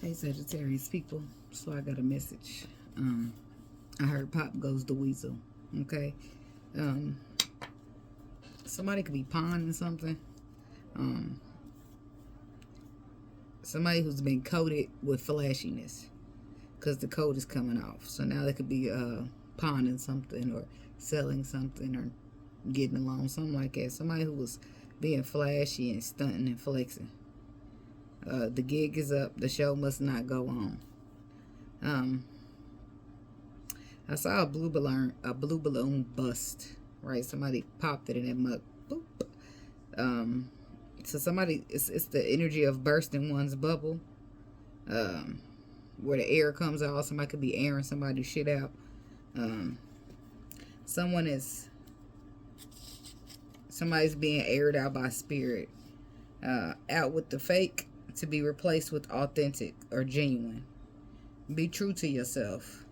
Hey Sagittarius people, so I got a message. I heard Pop goes the weasel. Okay, um, somebody could be pawning something. Um, somebody who's been coated with flashiness, because the coat is coming off. So now they could be pawning something or selling something or getting along, something like that. Somebody who was being flashy and stunting and flexing. The gig is up. The show must not go on. I saw a blue balloon bust. Right, somebody popped it in that mug. Boop. So somebody, it's the energy of bursting one's bubble. Where the air comes out. Somebody could be airing somebody's shit out. Somebody's being aired out by spirit. Out with the fake to be replaced with authentic or genuine. Be true to yourself.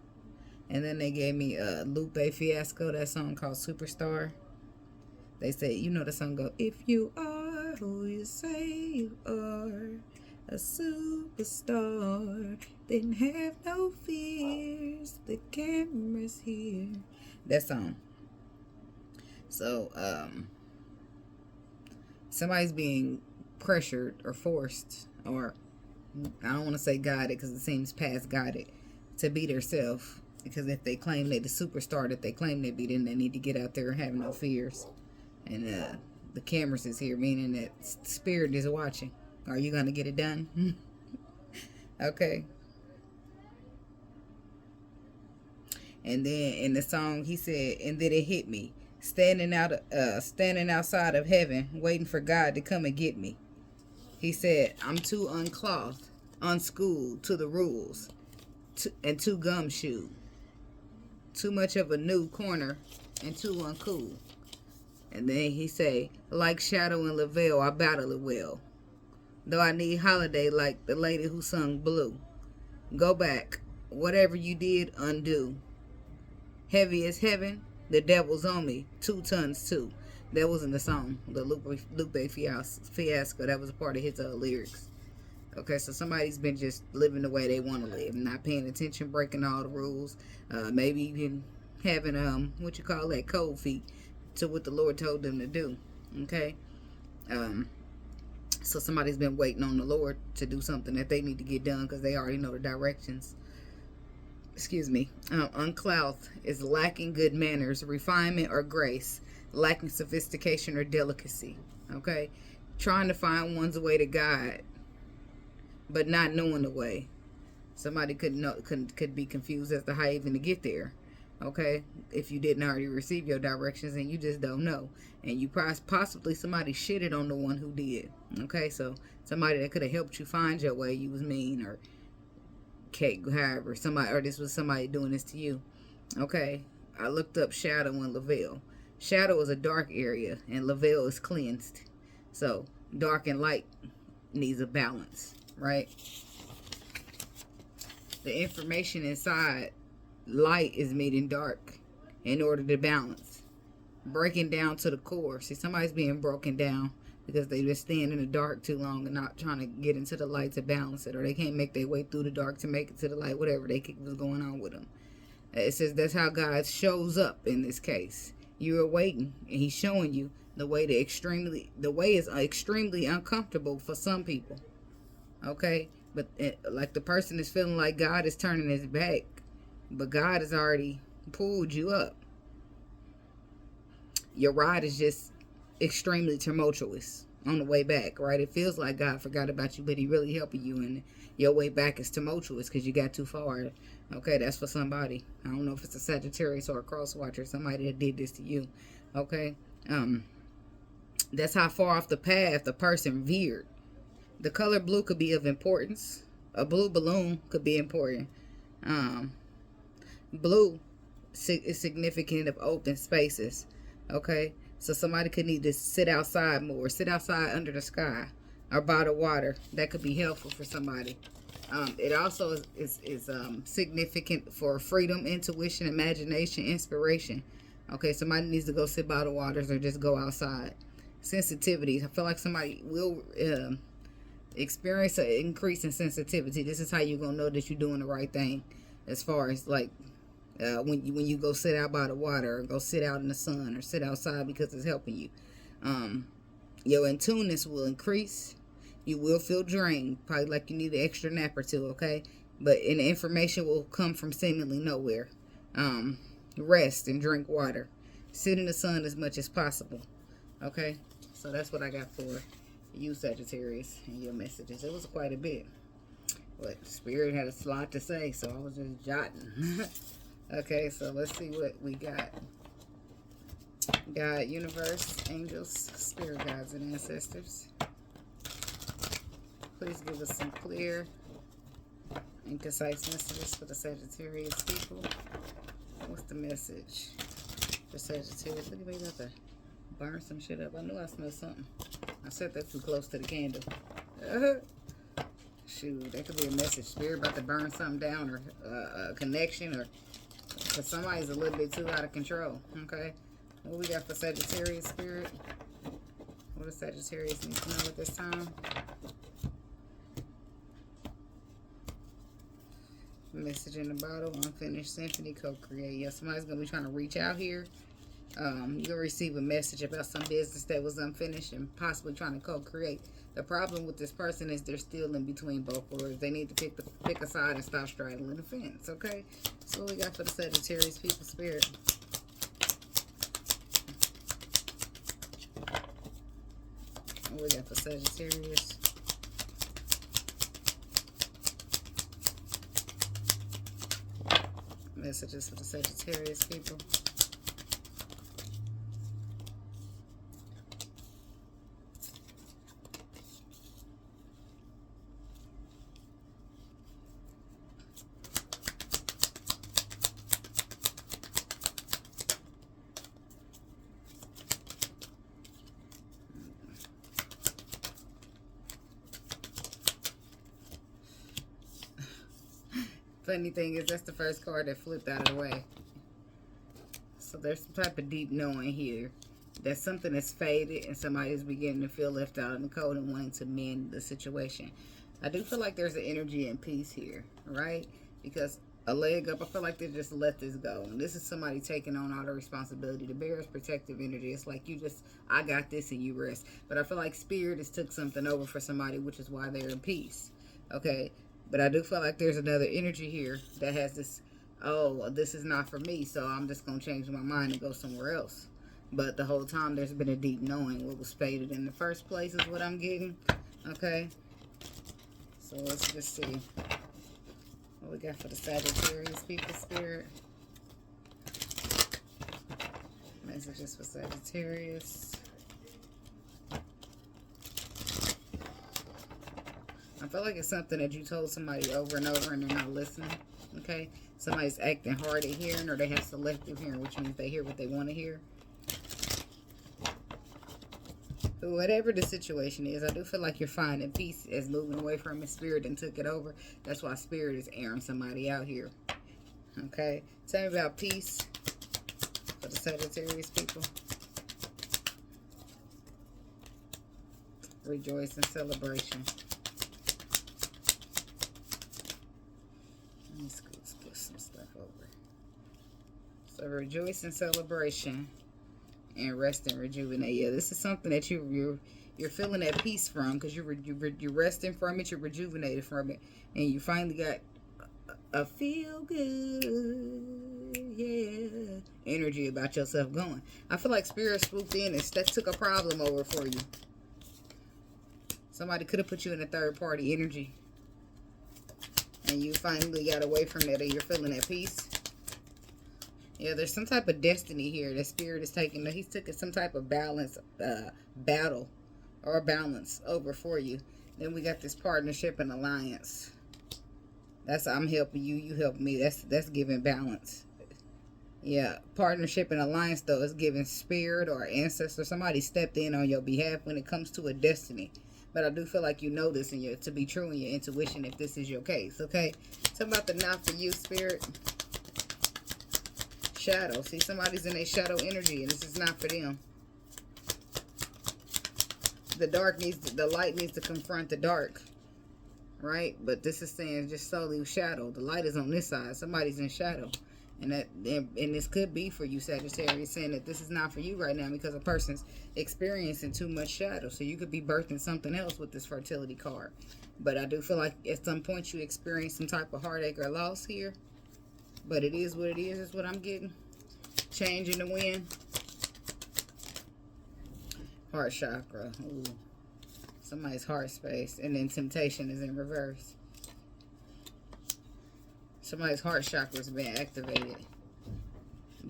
And then they gave me Lupe Fiasco, that song called Superstar. They say, you know the song go, if you are who you say you are, a superstar, then have no fears, the camera's here. That song. So, somebody's being pressured or forced, or I don't want to say guided because it seems past guided, to be their self. Because if they claim they're the superstar that they claim they be, then they need to get out there and have no fears. And the cameras is here, meaning that spirit is watching. Are you going to get it done? Okay. And then in the song, he said, and then it hit me. Standing outside of heaven, waiting for God to come and get me. He said, I'm too unclothed, unschooled to the rules, and too gumshoe. Too much of a new corner and too uncool. And then he say, like Shadow and Lavelle, I battle it well. Though I need holiday like the lady who sung Blue. Go back, whatever you did, undo. Heavy as heaven, the devil's on me, 2 tons too. That was in the song, the Lupe Fiasco. That was a part of his lyrics. Okay, so somebody's been just living the way they want to live, not paying attention, breaking all the rules, maybe even having what you call that, cold feet to what the Lord told them to do. Okay, so somebody's been waiting on the Lord to do something that they need to get done because they already know the directions. Excuse me. Unclouthed is lacking good manners, refinement, or grace, lacking sophistication or delicacy. Okay, trying to find one's way to God, but not knowing the way. Somebody could be confused as to how even to get there. Okay, if you didn't already receive your directions and you just don't know, and you possibly somebody shitted on the one who did. Okay, so somebody that could have helped you find your way, you was mean or cake, however, somebody, or this was somebody doing this to you. Okay, I looked up Shadow and Lavelle. Shadow is a dark area and Lavelle is cleansed. So dark and light needs a balance. Right? The information inside light is meeting dark in order to balance. Breaking down to the core. See, somebody's being broken down because they just staying in the dark too long and not trying to get into the light to balance it, or they can't make their way through the dark to make it to the light, whatever was going on with them. It says that's how God shows up in this case. You're waiting and he's showing you the way is extremely uncomfortable for some people. Okay, but like the person is feeling like God is turning his back, but God has already pulled you up. Your ride is just extremely tumultuous on the way back, right? It feels like God forgot about you, but he really helping you, and your way back is tumultuous because you got too far. Okay, that's for somebody. I don't know if it's a Sagittarius or a cross watcher, somebody that did this to you. Okay, that's how far off the path the person veered. The color blue could be of importance. A blue balloon could be important. Blue is significant of open spaces. Okay, so somebody could need to sit outside more. Sit outside under the sky or by the water. That could be helpful for somebody. It also is significant for freedom, intuition, imagination, inspiration. Okay, somebody needs to go sit by the waters or just go outside. Sensitivities. I feel like somebody will Experience an increase in sensitivity. This is how you're going to know that you're doing the right thing. As far as like when you go sit out by the water, or go sit out in the sun, or sit outside because it's helping you. Your in-tuneness will increase. You will feel drained, probably like you need an extra nap or two, okay? But and the information will come from seemingly nowhere. Rest and drink water. Sit in the sun as much as possible, okay? So that's what I got for you, Sagittarius, and your messages. It was quite a bit, but Spirit had a lot to say, so I was just jotting. Okay, so let's see what we got. God, universe, angels, spirit guides, and ancestors. Please give us some clear and concise messages for the Sagittarius people. What's the message for Sagittarius? Look at me, about to burn some shit up. I knew I smelled something. I set that too close to the candle. Shoot, that could be a message. Spirit about to burn something down, or a connection, or because somebody's a little bit too out of control. Okay, what we got for Sagittarius spirit? What does Sagittarius need to know at this time? Message in the bottle, unfinished symphony, co-create. Yeah, somebody's going to be trying to reach out here. You'll receive a message about some business that was unfinished and possibly trying to co-create. The problem with this person is they're still in between both worlds. They need to pick a side and stop straddling the fence, okay? So what we got for the Sagittarius people spirit? What we got for Sagittarius? Messages for the Sagittarius people. Funny thing is, that's the first card that flipped out of the way. So there's some type of deep knowing here that something is faded and somebody is beginning to feel left out in the cold and wanting to mend the situation. I do feel like there's an energy and peace here, right? Because a leg up, I feel like they just let this go. And this is somebody taking on all the responsibility. The bear is protective energy. It's like you just, I got this and you rest. But I feel like spirit has took something over for somebody, which is why they're in peace. Okay? But I do feel like there's another energy here that has this, oh, this is not for me, so I'm just going to change my mind and go somewhere else. But the whole time there's been a deep knowing what was faded in the first place is what I'm getting. Okay? So let's just see what we got for the Sagittarius people spirit. Messages for Sagittarius. I feel like it's something that you told somebody over and over and they're not listening, okay? Somebody's acting hard at hearing, or they have selective hearing, which means they hear what they want to hear. But whatever the situation is, I do feel like you're finding peace as moving away from it. Spirit and took it over. That's why Spirit is airing somebody out here, okay? Tell me about peace for the Sagittarius people. Rejoice and celebration. Let's put some stuff over. So rejoice in celebration and rest and rejuvenate. Yeah, this is something that you're feeling that peace from, because you're resting from it, you're rejuvenated from it, and you finally got a feel good, yeah, energy about yourself going. I feel like Spirit swooped in and took a problem over for you. Somebody could have put you in a third party energy. And you finally got away from that, and you're feeling at peace. Yeah, there's some type of destiny here that Spirit is taking. He's taking some type of balance, battle or balance over for you. Then we got this partnership and alliance. That's, I'm helping you, you help me. That's giving balance. Yeah, partnership and alliance, though, is giving Spirit or ancestor. Somebody stepped in on your behalf when it comes to a destiny. But I do feel like you know this to be true in your intuition if this is your case, okay? Talk about the not for you, Spirit. Shadow. See, somebody's in a shadow energy, and this is not for them. The light needs to confront the dark. right? But this is saying just solely shadow. The light is on this side. Somebody's in shadow. And this could be for you, Sagittarius, saying that this is not for you right now because a person's experiencing too much shadow. So you could be birthing something else with this fertility card. But I do feel like at some point you experience some type of heartache or loss here. But it is what it is what I'm getting. Change in the wind. Heart chakra. Ooh. Somebody's heart space. And then temptation is in reverse. Somebody's heart chakra is being activated,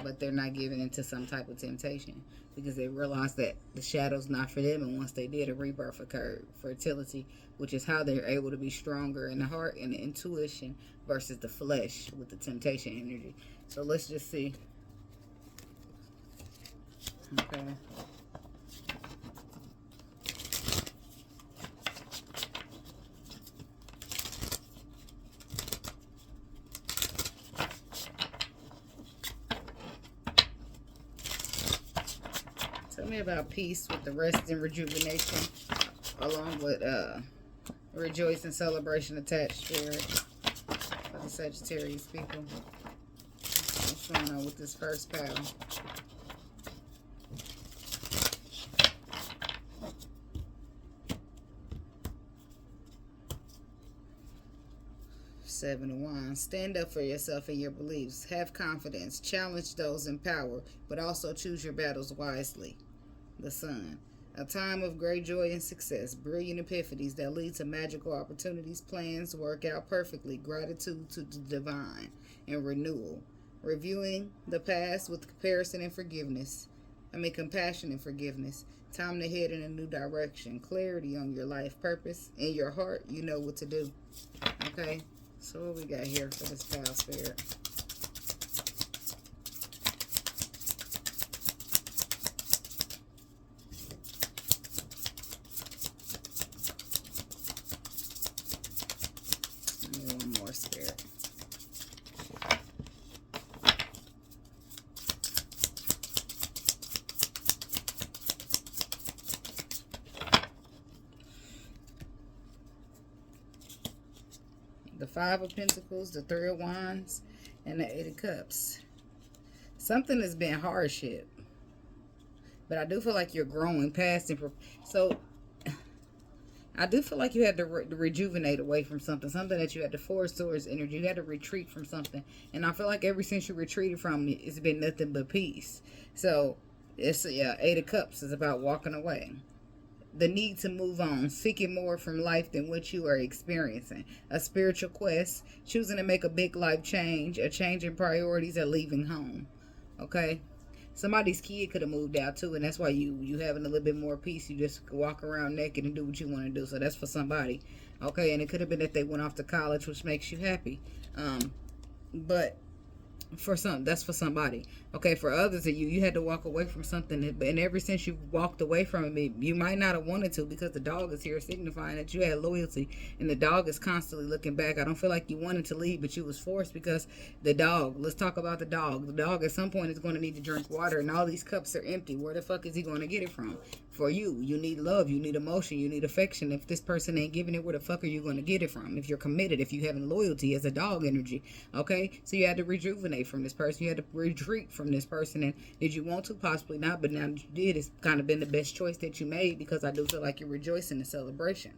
but they're not giving into some type of temptation because they realize that the shadow's not for them. And once they did, a rebirth occurred. Fertility, which is how they're able to be stronger in the heart and the intuition versus the flesh with the temptation energy. So let's just see. Okay. Tell me about peace with the rest and rejuvenation, along with rejoice and celebration attached spirit for the Sagittarius people. What's going on with this first pal? Seven of Wands. Stand up for yourself and your beliefs. Have confidence. Challenge those in power, but also choose your battles wisely. The Sun. A time of great joy and success. Brilliant epiphanies that lead to magical opportunities. Plans work out perfectly. Gratitude to the divine and renewal. Reviewing the past with comparison and forgiveness. Compassion and forgiveness. Time to head in a new direction. Clarity on your life purpose. In your heart, you know what to do. Okay? So what we got here for this pal spirit? One more spirit. The Five of Pentacles, the Three of Wands, and the Eight of Cups. Something has been hardship, but I do feel like you're growing past it. So I do feel like you had to rejuvenate away from something that you had to force towards energy. You had to retreat from something. And I feel like ever since you retreated from it, it's been nothing but peace. So, it's Eight of Cups is about walking away. The need to move on, seeking more from life than what you are experiencing. A spiritual quest, choosing to make a big life change, a change in priorities, or leaving home. Okay? Somebody's kid could have moved out too, and that's why you having a little bit more peace. You just walk around naked and do what you want to do. So that's for somebody, okay? And it could have been that they went off to college, which makes you happy. But that's for somebody, okay? For others of you had to walk away from something, and ever since you walked away from it, you might not have wanted to, because the dog is here signifying that you had loyalty, and the dog is constantly looking back. I don't feel like you wanted to leave, but you was forced because the dog. Let's talk about the dog. The dog at some point is going to need to drink water, and all these cups are empty. Where the fuck is he going to get it from? For you need love, you need emotion, you need affection. If this person ain't giving it, where the fuck are you going to get it from? If you're committed, if you having loyalty as a dog energy, okay? So you had to rejuvenate from this person. You had to retreat from this person. And did you want to? Possibly not, but now that you did, it's kind of been the best choice that you made, because I do feel like you're rejoicing in celebration,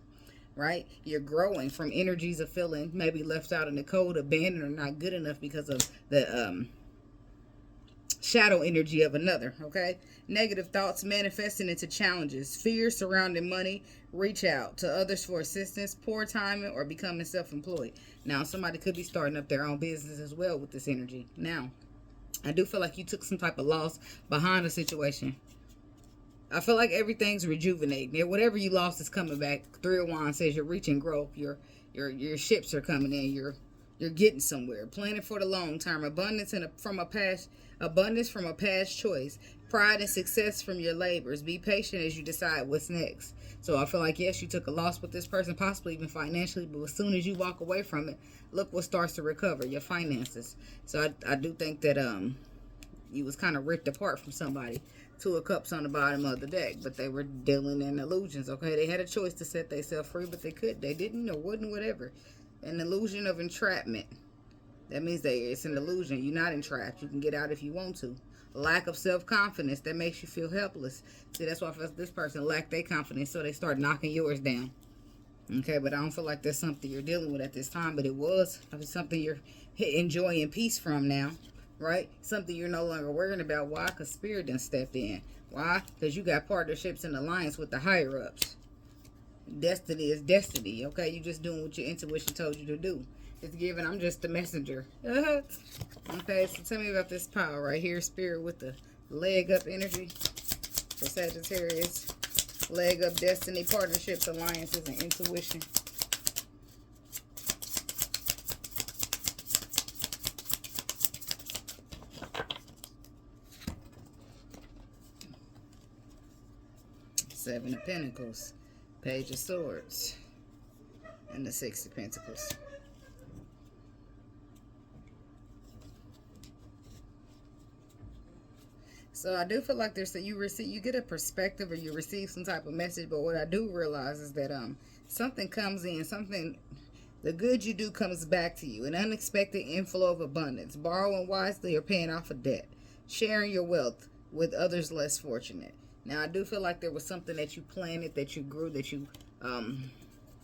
right? You're growing from energies of feeling maybe left out in the cold, abandoned, or not good enough because of the shadow energy of another, okay? Negative thoughts manifesting into challenges, fear surrounding money, reach out to others for assistance, poor timing, or becoming self-employed. Now, somebody could be starting up their own business as well with this energy. Now, I do feel like you took some type of loss behind the situation. I feel like everything's rejuvenating. Whatever you lost is coming back. Three of Wands says you're reaching growth. Your ships are coming in. You're getting somewhere. Planning for the long term. Abundance from a past choice. Pride and success from your labors. Be patient as you decide what's next. So I feel like, yes, you took a loss with this person, possibly even financially, but as soon as you walk away from it, look what starts to recover, your finances. So I do think that you was kind of ripped apart from somebody. Two of Cups on the bottom of the deck, but they were dealing in illusions, okay? They had a choice to set themselves free, but they didn't or wouldn't, whatever. An illusion of entrapment. That means that it's an illusion. You're not entrapped. You can get out if you want to. Lack of self-confidence. That makes you feel helpless. See, that's why this person lacked their confidence, so they start knocking yours down. Okay, but I don't feel like that's something you're dealing with at this time, but it was something you're enjoying peace from now. Right? Something you're no longer worrying about. Why? Because Spirit done stepped in. Why? Because you got partnerships and alliance with the higher-ups. Destiny is destiny, okay? You just doing what your intuition told you to do. It's given, I'm just the messenger. Okay, so tell me about this power right here. Spirit with the leg up energy for Sagittarius. Leg up destiny, partnerships, alliances, and intuition. Seven of Pentacles, Page of Swords, and the Six of Pentacles. So I do feel like there's you get a perspective or you receive some type of message, but what I do realize is that something comes in, the good you do comes back to you, an unexpected inflow of abundance, borrowing wisely or paying off a debt, sharing your wealth with others less fortunate. Now, I do feel like there was something that you planted, that you grew, that you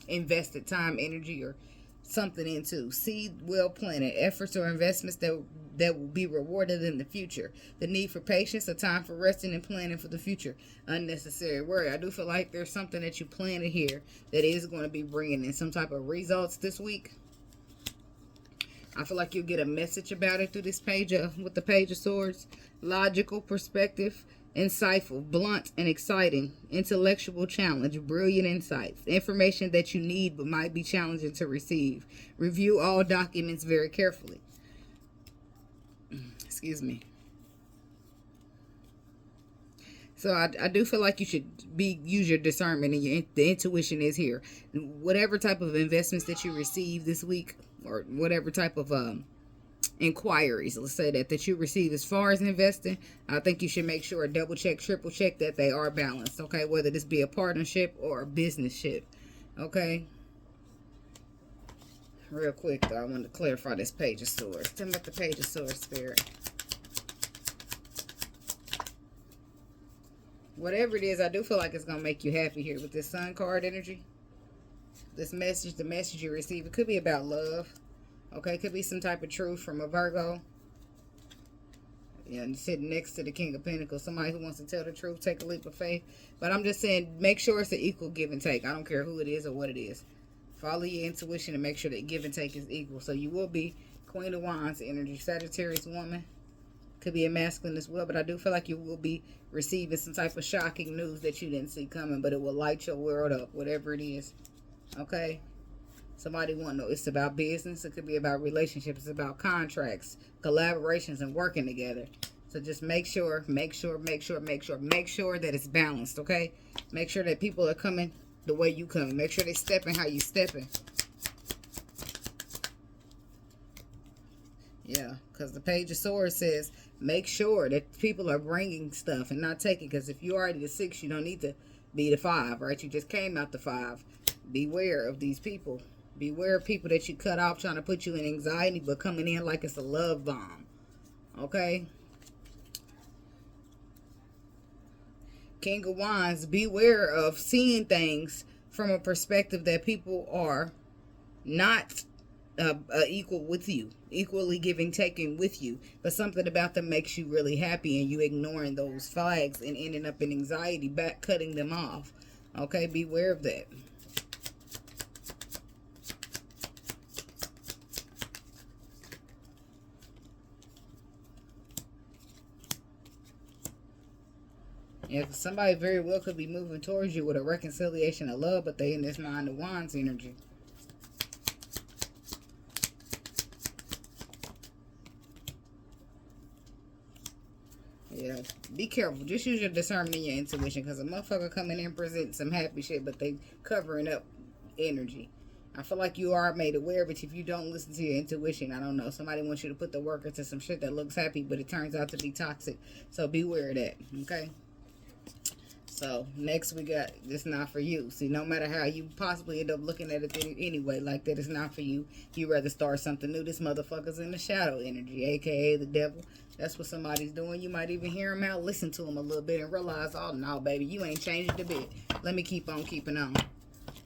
invested time, energy, or something into. Seed well planted, efforts or investments that will be rewarded in the future. The need for patience, a time for resting and planning for the future. Unnecessary worry. I do feel like there's something that you planted here that is going to be bringing in some type of results this week. I feel like you'll get a message about it through this page with the Page of Swords. Logical perspective. Insightful, blunt, and exciting. Intellectual challenge, brilliant insights. Information that you need but might be challenging to receive. Review all documents very carefully. Excuse me. So I do feel like you should use your discernment, and the intuition is here. Whatever type of investments that you receive this week, or whatever type of inquiries, let's say that you receive as far as investing, I think you should make sure, double check, triple check that they are balanced, okay? Whether this be a partnership or a business ship, okay? Real quick though, I want to clarify this Page of Swords. Tell me about the Page of Swords, Spirit. Whatever it is, I do feel like it's going to make you happy here with this Sun card energy. This message, the message you receive, it could be about love. Okay, could be some type of truth from a Virgo. Yeah, and sitting next to the King of Pentacles. Somebody who wants to tell the truth, take a leap of faith. But I'm just saying, make sure it's an equal give and take. I don't care who it is or what it is. Follow your intuition and make sure that give and take is equal. So you will be Queen of Wands energy. Sagittarius woman. Could be a masculine as well. But I do feel like you will be receiving some type of shocking news that you didn't see coming. But it will light your world up, whatever it is. Okay? Somebody want to know. It's about business. It could be about relationships. It's about contracts, collaborations, and working together. So just make sure that it's balanced, okay? Make sure that people are coming the way you coming. Make sure they stepping how you stepping. Yeah, because the Page of Swords says, make sure that people are bringing stuff and not taking. Because if you're already the 6, you don't need to be the 5, right? You just came out the 5. Beware of these people. Beware of people that you cut off trying to put you in anxiety, but coming in like it's a love bomb. Okay? King of Wands, beware of seeing things from a perspective that people are not equal with you. Equally giving, taking with you. But something about them makes you really happy and you ignoring those flags and ending up in anxiety, back cutting them off. Okay? Beware of that. Yeah, somebody very well could be moving towards you with a reconciliation of love, but they in this Nine of Wands energy. Yeah, be careful. Just use your discernment and your intuition, because a motherfucker coming in presenting some happy shit, but they covering up energy. I feel like you are made aware, but if you don't listen to your intuition, I don't know. Somebody wants you to put the work into some shit that looks happy, but it turns out to be toxic. So beware of that, okay? So next we got, it's not for you. See, no matter how you possibly end up looking at it anyway, like that, it's not for you. You rather start something new. This motherfucker's in the shadow energy, aka the devil. That's what somebody's doing. You might even hear him out, listen to him a little bit, and realize, oh no, baby, you ain't changed a bit. Let me keep on keeping on.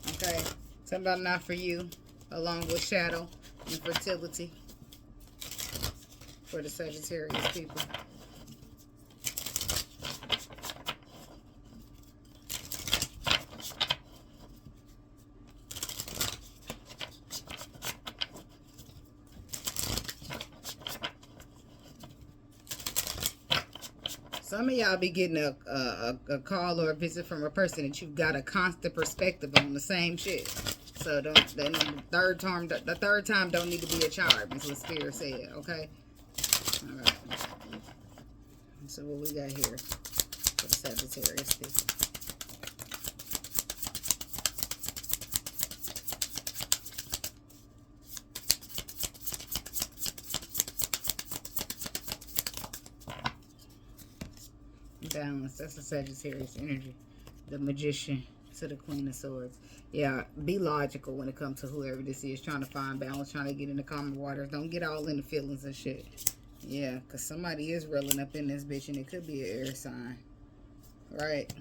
Okay, something about not for you, along with shadow and fertility for the Sagittarius people. Some of y'all be getting a call or a visit from a person that you've got a constant perspective on the same shit. So the third time don't need to be a charm, is what Spirit said, okay? All right. So what we got here for the Sagittarius people? Balance. That's a Sagittarius energy. The Magician to the Queen of Swords. Yeah, be logical when it comes to whoever this is. Trying to find balance, trying to get into calmer waters. Don't get all in the feelings and shit. Yeah, because somebody is rolling up in this bitch, and it could be an air sign. Right?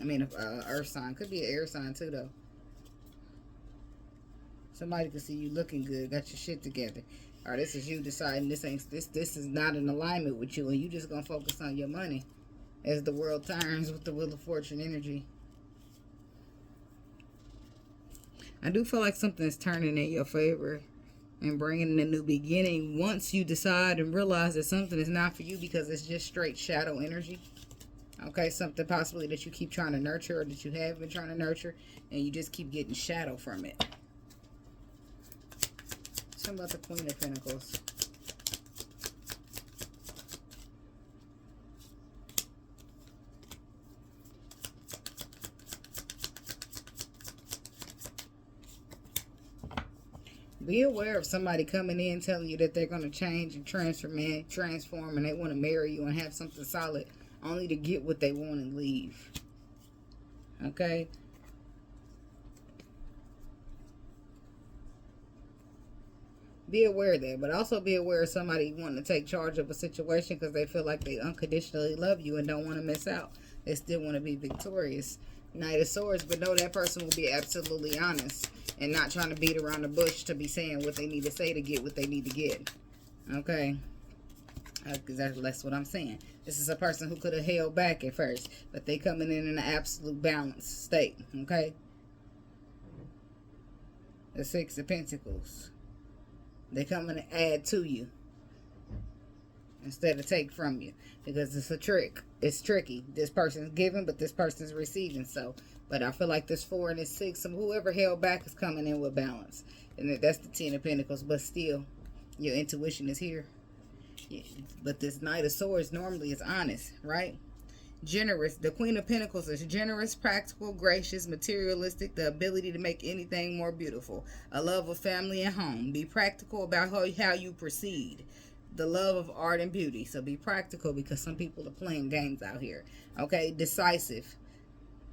I mean, earth sign. Could be an air sign too, though. Somebody can see you looking good. Got your shit together. Or this is you deciding this is not in alignment with you, and you just gonna focus on your money. As the world turns with the Wheel of Fortune energy. I do feel like something is turning in your favor and bringing a new beginning once you decide and realize that something is not for you because it's just straight shadow energy. Okay, something possibly that you keep trying to nurture or that you have been trying to nurture and you just keep getting shadow from it. Something about the Queen of Pentacles. Be aware of somebody coming in telling you that they're going to change and transform and they want to marry you and have something solid only to get what they want and leave. Okay? Be aware of that, but also be aware of somebody wanting to take charge of a situation because they feel like they unconditionally love you and don't want to miss out. They still want to be victorious. Knight of Swords, but know that person will be absolutely honest and not trying to beat around the bush to be saying what they need to say to get what they need to get. Okay? That's what I'm saying. This is a person who could have held back at first, but they coming in an absolute balanced state. Okay? The Six of Pentacles. They coming to add to you instead of take from you, because it's a trick. It's tricky. This person's giving, but this person's receiving. So, but I feel like this 4 and this 6, whoever held back is coming in with balance, and that's the 10 of Pentacles. But still, your intuition is here. Yeah. But this Knight of Swords normally is honest, right? Generous. The Queen of Pentacles is generous, practical, gracious, materialistic, the ability to make anything more beautiful, a love of family and home. Be practical about how you proceed. The love of art and beauty. So be practical, because some people are playing games out here. Okay? Decisive,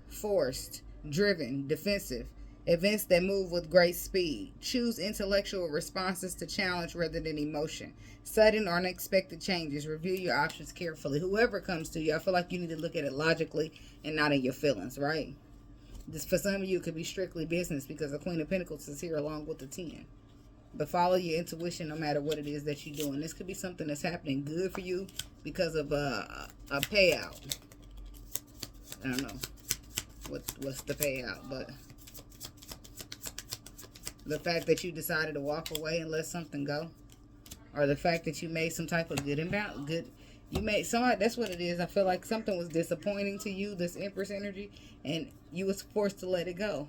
forced, driven, defensive. Events that move with great speed. Choose intellectual responses to challenge rather than emotion. Sudden or unexpected changes. Review your options carefully. Whoever comes to you, I feel like you need to look at it logically and not in your feelings, right? This, for some of you, it could be strictly business because the Queen of Pentacles is here along with the 10. But follow your intuition no matter what it is that you're doing. This could be something that's happening good for you because of a payout. I don't know what's the payout, but the fact that you decided to walk away and let something go, or the fact that you made some type of you made somebody, that's what it is. I feel like something was disappointing to you, this Empress energy, and you was forced to let it go.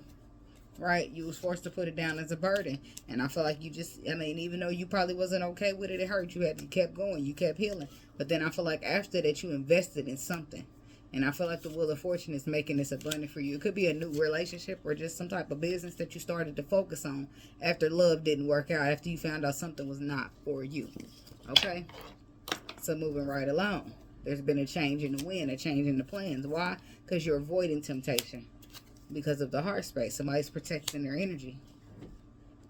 Right? You was forced to put it down as a burden. And I feel like you just, I mean, even though you probably wasn't okay with it, it hurt. You kept going. You kept healing. But then I feel like after that, you invested in something. And I feel like the Wheel of Fortune is making this abundant for you. It could be a new relationship or just some type of business that you started to focus on after love didn't work out, after you found out something was not for you. Okay? So moving right along. There's been a change in the wind, a change in the plans. Why? Because you're avoiding temptation. Because of the heart space. Somebody's protecting their energy.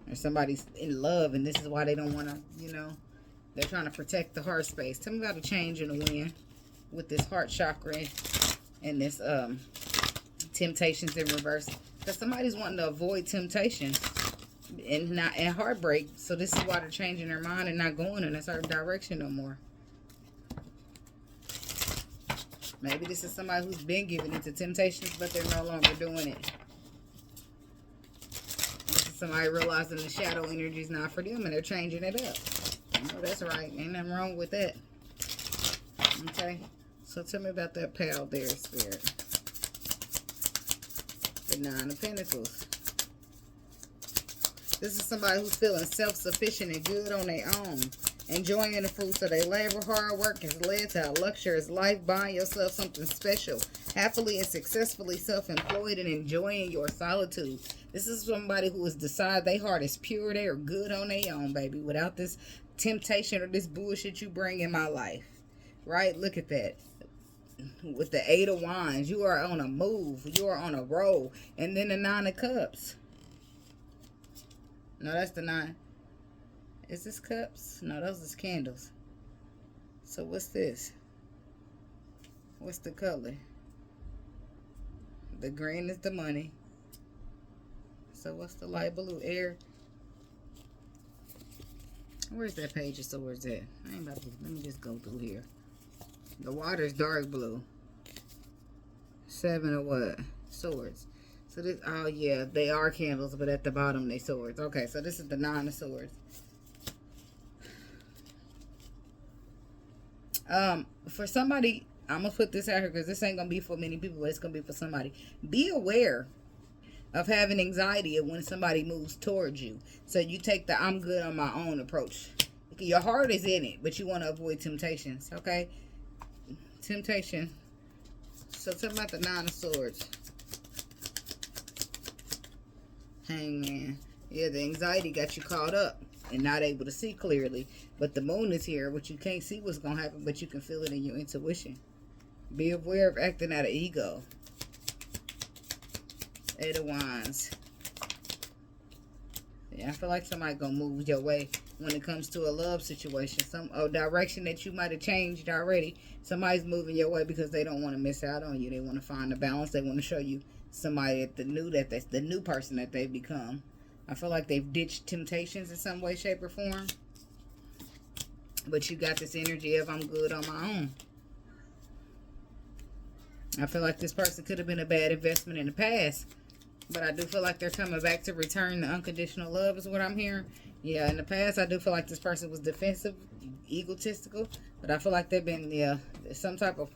Or somebody's in love, and this is why they don't want to, you know, they're trying to protect the heart space. Tell me about a change in the wind with this heart chakra and this temptations in reverse. Because somebody's wanting to avoid temptation and heartbreak. So this is why they're changing their mind and not going in a certain direction no more. Maybe this is somebody who's been giving into temptations, but they're no longer doing it. This is somebody realizing the shadow energy is not for them, and they're changing it up. Oh, that's right. Ain't nothing wrong with that. Okay. So tell me about that pal there, Spirit. The Nine of Pentacles. This is somebody who's feeling self-sufficient and good on their own. Enjoying the fruits of their labor. Hard work has led to a luxurious life. Buying yourself something special. Happily and successfully self-employed and enjoying your solitude. This is somebody who has decided their heart is pure. They are good on their own, baby. Without this temptation or this bullshit you bring in my life. Right? Look at that. With the Eight of Wands. You are on a move. You are on a roll. And then the Nine of Cups. No, that's the Nine. Is this cups? No, those is candles. So what's this? What's the color? The green is the money. So what's the light blue? Air. Where's that page of swords at? I ain't about to, let me just go through here. The water's dark blue. Seven of what? Swords. So this, oh yeah, they are candles, but at the bottom they swords. Okay, so this is the Nine of Swords. For somebody, I'm gonna put this out here because this ain't gonna be for many people, but it's gonna be for somebody. Be aware of having anxiety when somebody moves towards you. So you take the I'm good on my own approach. Your heart is in it, but you want to avoid temptations, okay? Temptation. So tell me about the Nine of Swords. Hangman. Yeah, the anxiety got you caught up and not able to see clearly. But the moon is here, which you can't see what's going to happen, but you can feel it in your intuition. Be aware of acting out of ego. Eight of Wands. Yeah, I feel like somebody going to move your way when it comes to a love situation. Some direction that you might have changed already. Somebody's moving your way because they don't want to miss out on you. They want to find a balance. They want to show you somebody that's the new person that they've become. I feel like they've ditched temptations in some way, shape, or form. But you got this energy of I'm good on my own. I feel like this person could have been a bad investment in the past. But I do feel like they're coming back to return the unconditional love is what I'm hearing. Yeah, in the past, I do feel like this person was defensive, egotistical. But I feel like they've been, yeah, some type of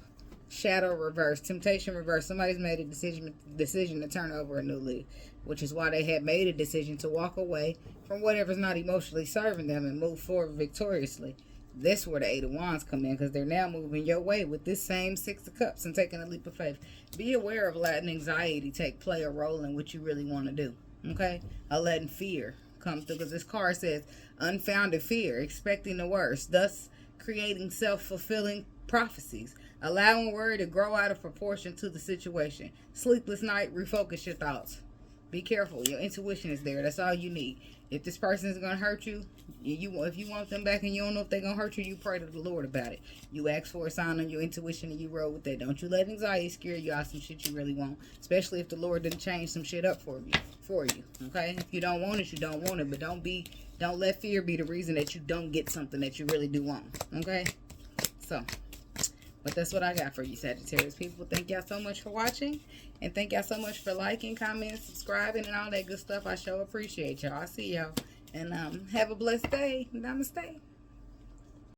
shadow reverse, temptation reverse. Somebody's made a decision to turn over a new leaf. Which is why they had made a decision to walk away from whatever's not emotionally serving them and move forward victoriously. That's where the Eight of Wands come in, because they're now moving your way with this same Six of Cups and taking a leap of faith. Be aware of letting anxiety play a role in what you really want to do. Okay? Or letting fear come through, because this card says unfounded fear, expecting the worst, thus creating self-fulfilling prophecies. Allowing worry to grow out of proportion to the situation. Sleepless night, refocus your thoughts. Be careful. Your intuition is there. That's all you need. If this person is going to hurt you, if you want them back and you don't know if they're going to hurt you, you pray to the Lord about it. You ask for a sign on your intuition and you roll with that. Don't you let anxiety scare you out some shit you really want. Especially if the Lord didn't change some shit up for you. Okay? If you don't want it, you don't want it. But don't let fear be the reason that you don't get something that you really do want. Okay? So, but that's what I got for you, Sagittarius people. Thank y'all so much for watching. And thank y'all so much for liking, commenting, subscribing, and all that good stuff. I sure appreciate y'all. I see y'all. And have a blessed day. Namaste.